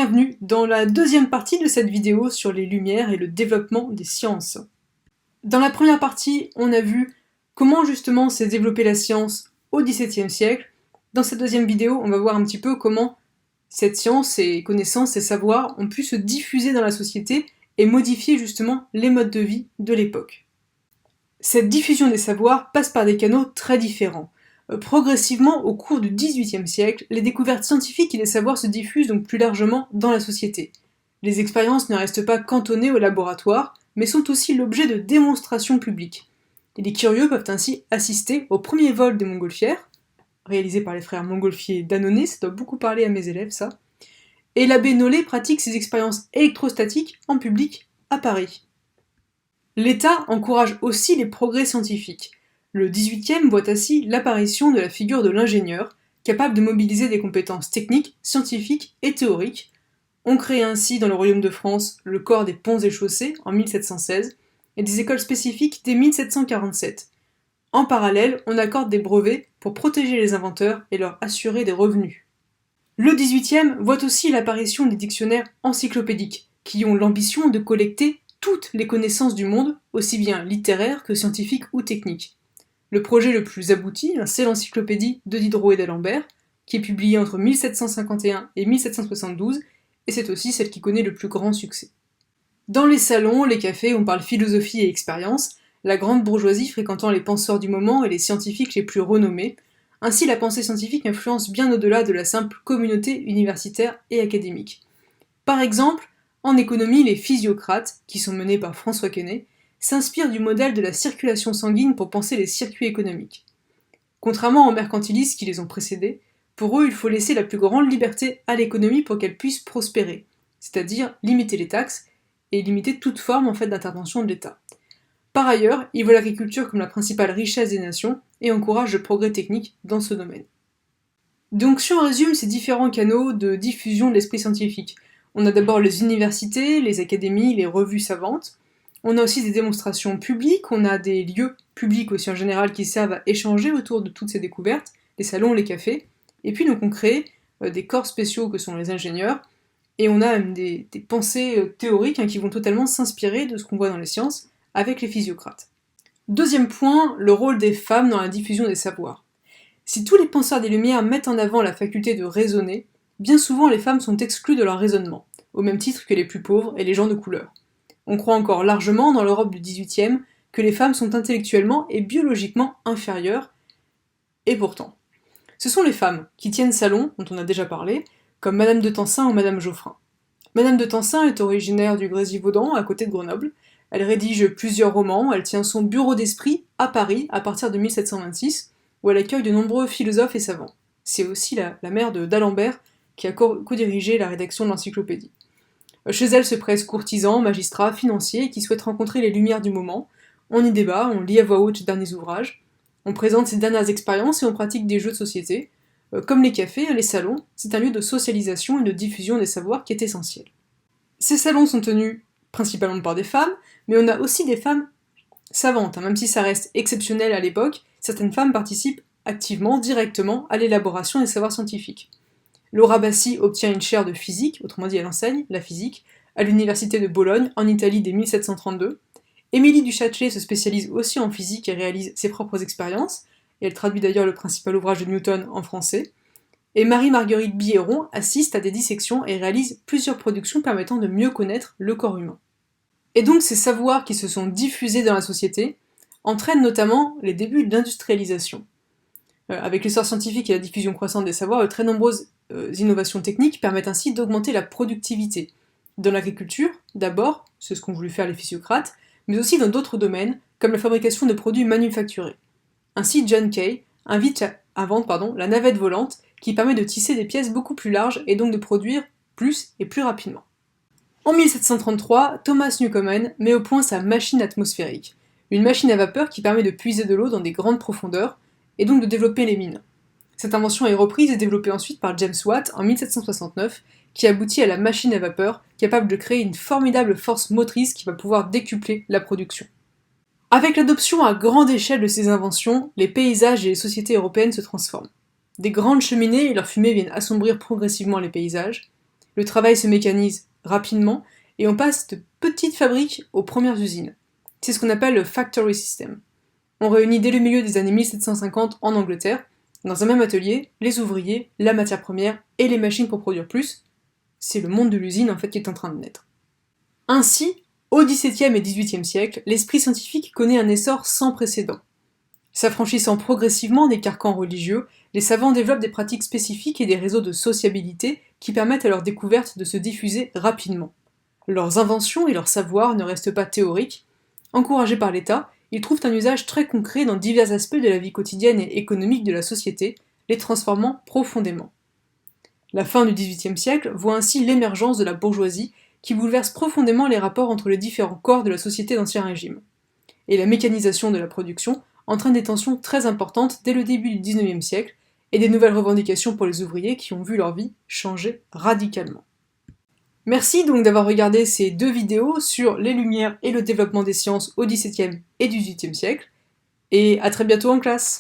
bienvenue dans la deuxième partie de cette vidéo sur les Lumières et le développement des sciences. Dans la première partie, on a vu comment justement s'est développée la science au XVIIe siècle. Dans cette deuxième vidéo, on va voir un petit peu comment cette science, ces connaissances, ces savoirs ont pu se diffuser dans la société et modifier justement les modes de vie de l'époque. Cette diffusion des savoirs passe par des canaux très différents. Progressivement, au cours du XVIIIe siècle, les découvertes scientifiques et les savoirs se diffusent donc plus largement dans la société. Les expériences ne restent pas cantonnées au laboratoire, mais sont aussi l'objet de démonstrations publiques. Et les curieux peuvent ainsi assister au premier vol des montgolfières, réalisé par les frères Montgolfier d'Annonay, ça doit beaucoup parler à mes élèves ça, et l'abbé Nollet pratique ses expériences électrostatiques en public à Paris. L'État encourage aussi les progrès scientifiques. Le XVIIIe voit ainsi l'apparition de la figure de l'ingénieur, capable de mobiliser des compétences techniques, scientifiques et théoriques. On crée ainsi dans le Royaume de France le corps des ponts et chaussées en 1716 et des écoles spécifiques dès 1747. En parallèle, on accorde des brevets pour protéger les inventeurs et leur assurer des revenus. Le XVIIIe voit aussi l'apparition des dictionnaires encyclopédiques, qui ont l'ambition de collecter toutes les connaissances du monde, aussi bien littéraires que scientifiques ou techniques. Le projet le plus abouti, c'est l'encyclopédie de Diderot et d'Alembert, qui est publiée entre 1751 et 1772, et c'est aussi celle qui connaît le plus grand succès. Dans les salons, les cafés, on parle philosophie et expérience, la grande bourgeoisie fréquentant les penseurs du moment et les scientifiques les plus renommés. Ainsi, la pensée scientifique influence bien au-delà de la simple communauté universitaire et académique. Par exemple, en économie, les physiocrates, qui sont menés par François Quesnay, s'inspirent du modèle de la circulation sanguine pour penser les circuits économiques. Contrairement aux mercantilistes qui les ont précédés, pour eux, il faut laisser la plus grande liberté à l'économie pour qu'elle puisse prospérer, c'est-à-dire limiter les taxes et limiter toute forme d'intervention de l'État. Par ailleurs, ils voient l'agriculture comme la principale richesse des nations et encouragent le progrès technique dans ce domaine. Donc si on résume ces différents canaux de diffusion de l'esprit scientifique, on a d'abord les universités, les académies, les revues savantes. On a aussi des démonstrations publiques, on a des lieux publics aussi en général qui servent à échanger autour de toutes ces découvertes, les salons, les cafés. Et puis donc on crée des corps spéciaux que sont les ingénieurs, et on a même des pensées théoriques qui vont totalement s'inspirer de ce qu'on voit dans les sciences avec les physiocrates. Deuxième point, le rôle des femmes dans la diffusion des savoirs. Si tous les penseurs des Lumières mettent en avant la faculté de raisonner, bien souvent les femmes sont exclues de leur raisonnement, au même titre que les plus pauvres et les gens de couleur. On croit encore largement, dans l'Europe du XVIIIe, que les femmes sont intellectuellement et biologiquement inférieures, et pourtant. Ce sont les femmes qui tiennent salon, dont on a déjà parlé, comme Madame de Tencin ou Madame Geoffrin. Madame de Tencin est originaire du Grésivaudan, à côté de Grenoble. Elle rédige plusieurs romans, elle tient son bureau d'esprit à Paris à partir de 1726, où elle accueille de nombreux philosophes et savants. C'est aussi la mère d'Alembert qui a co-dirigé la rédaction de l'encyclopédie. Chez elle se pressent courtisans, magistrats, financiers qui souhaitent rencontrer les lumières du moment. On y débat, on lit à voix haute ses derniers ouvrages, on présente ses dernières expériences et on pratique des jeux de société. Comme les cafés, les salons, c'est un lieu de socialisation et de diffusion des savoirs qui est essentiel. Ces salons sont tenus principalement par des femmes, mais on a aussi des femmes savantes, même si ça reste exceptionnel à l'époque, certaines femmes participent activement, directement, à l'élaboration des savoirs scientifiques. Laura Bassi obtient une chaire de physique, autrement dit elle enseigne la physique, à l'université de Bologne, en Italie dès 1732. Émilie du Châtelet se spécialise aussi en physique et réalise ses propres expériences, et elle traduit d'ailleurs le principal ouvrage de Newton en français. Et Marie-Marguerite Biéron assiste à des dissections et réalise plusieurs productions permettant de mieux connaître le corps humain. Et donc ces savoirs qui se sont diffusés dans la société entraînent notamment les débuts de l'industrialisation. Avec l'essor scientifique et la diffusion croissante des savoirs, de très nombreuses innovations techniques permettent ainsi d'augmenter la productivité. Dans l'agriculture, d'abord, c'est ce qu'ont voulu faire les physiocrates, mais aussi dans d'autres domaines, comme la fabrication de produits manufacturés. Ainsi, John Kay invente la navette volante, qui permet de tisser des pièces beaucoup plus larges et donc de produire plus et plus rapidement. En 1733, Thomas Newcomen met au point sa machine atmosphérique, une machine à vapeur qui permet de puiser de l'eau dans des grandes profondeurs, et donc de développer les mines. Cette invention est reprise et développée ensuite par James Watt en 1769, qui aboutit à la machine à vapeur, capable de créer une formidable force motrice qui va pouvoir décupler la production. Avec l'adoption à grande échelle de ces inventions, les paysages et les sociétés européennes se transforment. Des grandes cheminées et leur fumée viennent assombrir progressivement les paysages. Le travail se mécanise rapidement et on passe de petites fabriques aux premières usines. C'est ce qu'on appelle le factory system. On réunit dès le milieu des années 1750 en Angleterre, dans un même atelier, les ouvriers, la matière première et les machines pour produire plus. C'est le monde de l'usine en fait qui est en train de naître. Ainsi, au XVIIe et XVIIIe siècle, l'esprit scientifique connaît un essor sans précédent. S'affranchissant progressivement des carcans religieux, les savants développent des pratiques spécifiques et des réseaux de sociabilité qui permettent à leur découverte de se diffuser rapidement. Leurs inventions et leurs savoirs ne restent pas théoriques. Encouragés par l'État, ils trouvent un usage très concret dans divers aspects de la vie quotidienne et économique de la société, les transformant profondément. La fin du XVIIIe siècle voit ainsi l'émergence de la bourgeoisie qui bouleverse profondément les rapports entre les différents corps de la société d'Ancien Régime. Et la mécanisation de la production entraîne des tensions très importantes dès le début du XIXe siècle et des nouvelles revendications pour les ouvriers qui ont vu leur vie changer radicalement. Merci donc d'avoir regardé ces deux vidéos sur les Lumières et le développement des sciences au XVIIe et XVIIIe siècle, et à très bientôt en classe.